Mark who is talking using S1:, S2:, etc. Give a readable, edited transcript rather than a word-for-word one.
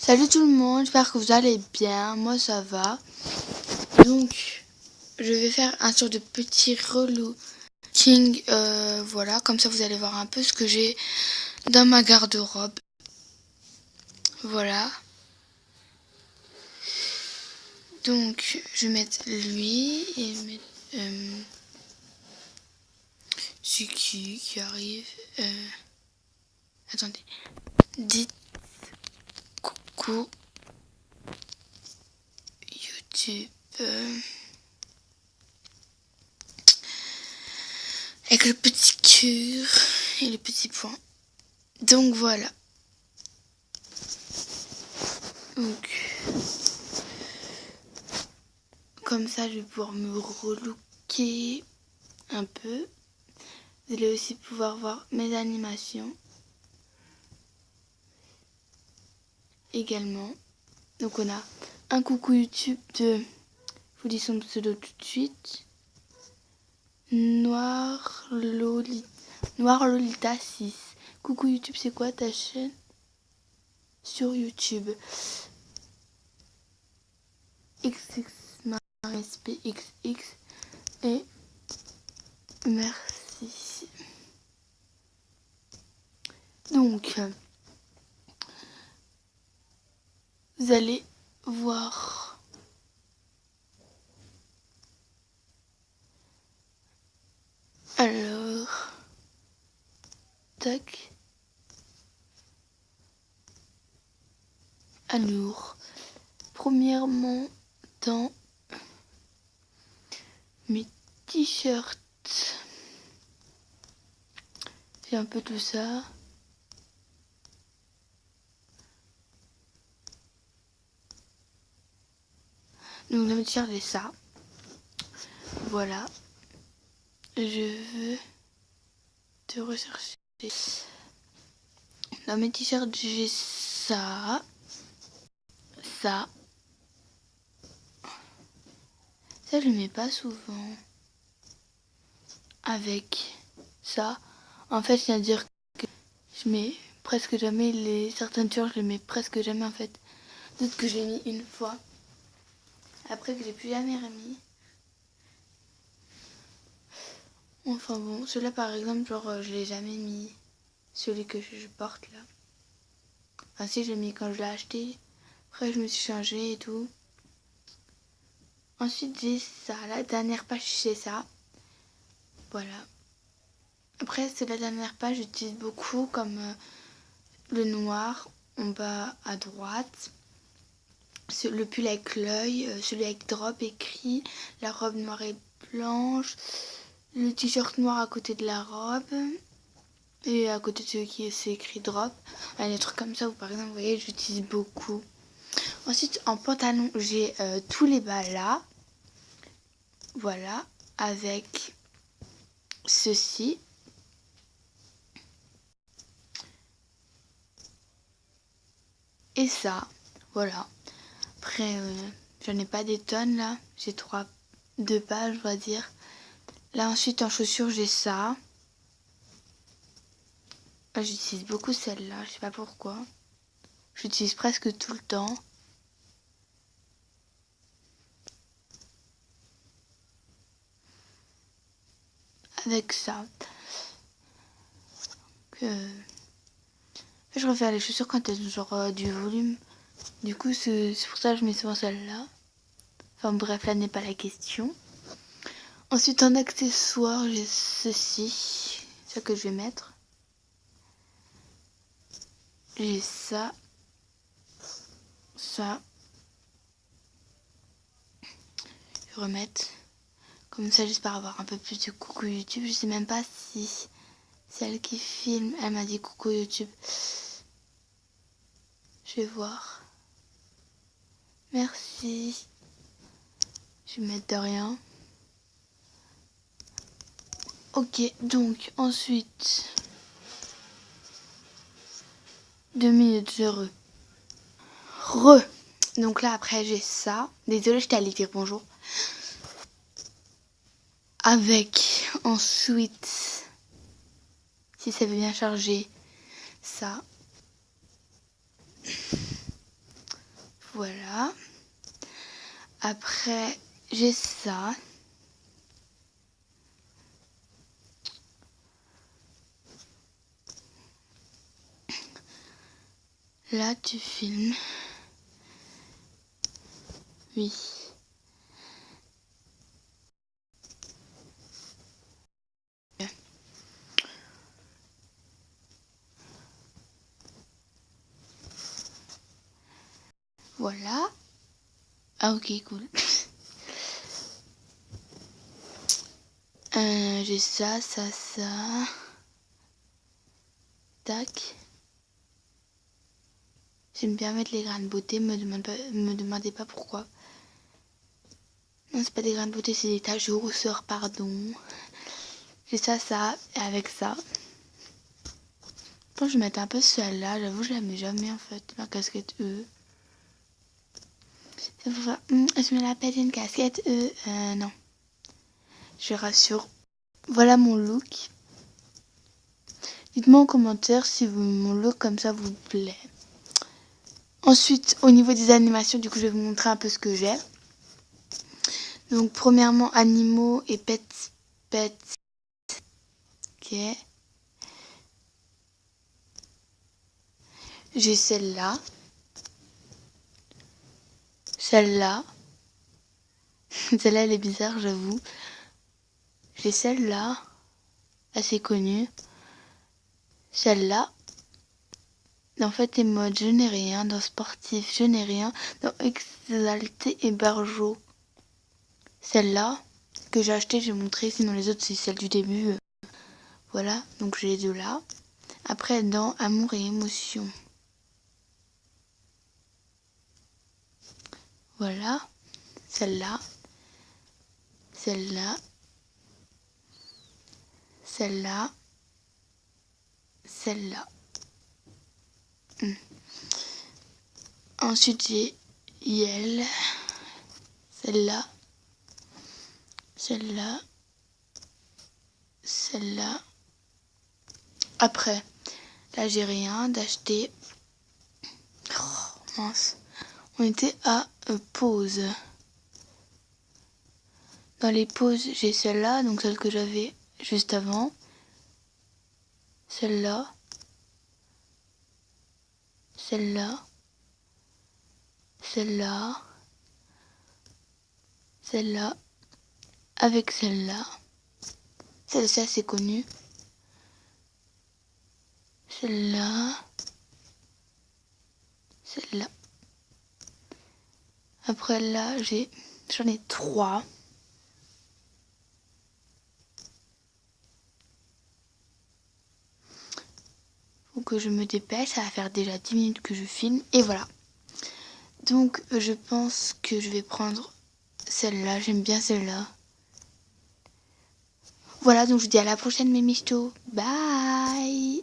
S1: Salut tout le monde, j'espère que vous allez bien, moi ça va. Donc je vais faire un sort de petit relooking, voilà, comme ça vous allez voir un peu ce que j'ai dans ma garde-robe. Voilà. Donc je vais mettre lui et mettre qui arrive. Attendez. Dites coucou YouTube. Avec le petit cœur et le petit point. Donc voilà. Donc comme ça je vais pouvoir me relooker un peu. Vous allez aussi pouvoir voir mes animations également. Donc on a un coucou YouTube de, je vous dis son pseudo tout de suite, Noir Lolita 6. Coucou YouTube, c'est quoi ta chaîne sur YouTube? XXMarsPXX et merci. Donc vous allez voir alors tac. Alors premièrement dans mes t-shirts, j'ai un peu tout ça. Donc dans mes t-shirts j'ai ça. Voilà. Je veux te rechercher. Dans mes t-shirts j'ai ça. Ça. Ça je le mets pas souvent. Avec ça. En fait c'est-à-dire que je mets presque jamais certaines t-shirts, je les mets presque jamais en fait. D'autres que j'ai mis une fois. Après que j'ai plus jamais remis. Enfin bon, celui-là par exemple, genre je l'ai jamais mis. Celui que je porte là. Enfin si, je l'ai mis quand je l'ai acheté. Après je me suis changée et tout. Ensuite j'ai ça, la dernière page c'est ça. Voilà. Après c'est la dernière page, j'utilise beaucoup comme le noir en bas à droite. Le pull avec l'œil, celui avec drop écrit, la robe noire et blanche, le t-shirt noir à côté de la robe. Et à côté de celui qui c'est écrit drop, des trucs comme ça où par exemple vous voyez j'utilise beaucoup. Ensuite en pantalon j'ai tous les bas là, voilà, avec ceci. Et ça, voilà. Après j'en ai pas des tonnes là, j'ai 2 pages on va dire. Là ensuite en chaussures j'ai ça. J'utilise beaucoup celle-là, je sais pas pourquoi. J'utilise presque tout le temps. Avec ça. Je refais les chaussures quand elles ont genre du volume. Du coup c'est pour ça que je mets souvent celle-là. Enfin bref, là n'est pas la question. Ensuite en accessoire j'ai ceci. C'est ça que je vais mettre. J'ai ça. Ça. Je vais remettre. Comme ça juste pour avoir un peu plus de coucou YouTube. Je sais même pas si celle qui filme, elle m'a dit coucou YouTube. Je vais voir. Merci. Je vais mettre de rien. Ok, donc ensuite 2 minutes, je donc là après j'ai ça. Désolée, je t'ai allé dire bonjour. Avec ensuite, si ça veut bien charger, ça. voilà. Après, j'ai ça. Là, tu filmes. Oui. Voilà. Ah ok, cool. J'ai ça. Tac. J'aime bien mettre les grains de beauté, me demandez pas pourquoi. Non, c'est pas des grains de beauté, c'est des taches de rousseur, pardon. J'ai ça, et avec ça. Je pense que je vais mettre un peu celle-là, j'avoue, je la mets jamais en fait, ma casquette E. Je me la pète une casquette E. Non. Je rassure. Voilà mon look. Dites-moi en commentaire si mon look comme ça vous plaît. Ensuite, au niveau des animations, du coup, je vais vous montrer un peu ce que j'ai. Donc, premièrement, animaux et pets. Ok. J'ai celle-là. Celle-là. Celle-là, elle est bizarre, j'avoue. J'ai celle-là. Assez connue. Celle-là. En fait, mode je n'ai rien. Dans sportif, je n'ai rien. Dans exalté et barjot. Celle-là, que j'ai acheté, j'ai montré. Sinon, les autres, c'est celle du début. Voilà, donc j'ai les deux là. Après, dans amour et émotion. Voilà, celle-là, celle-là, celle-là, celle-là. Ensuite, j'ai Yel, celle-là, celle-là, celle-là. Après, là, j'ai rien d'acheter. Oh, mince. On était à pause. Dans les pauses, j'ai celle-là, donc celle que j'avais juste avant. Celle-là. Celle-là. Celle-là. Celle-là. Avec celle-là. Celle-ci, c'est connu. Celle-là. Celle-là. Après là, j'en ai 3. Faut que je me dépêche, ça va faire déjà 10 minutes que je filme. Et voilà. Donc je pense que je vais prendre celle-là. J'aime bien celle-là. Voilà, donc je vous dis à la prochaine mes michtos. Bye.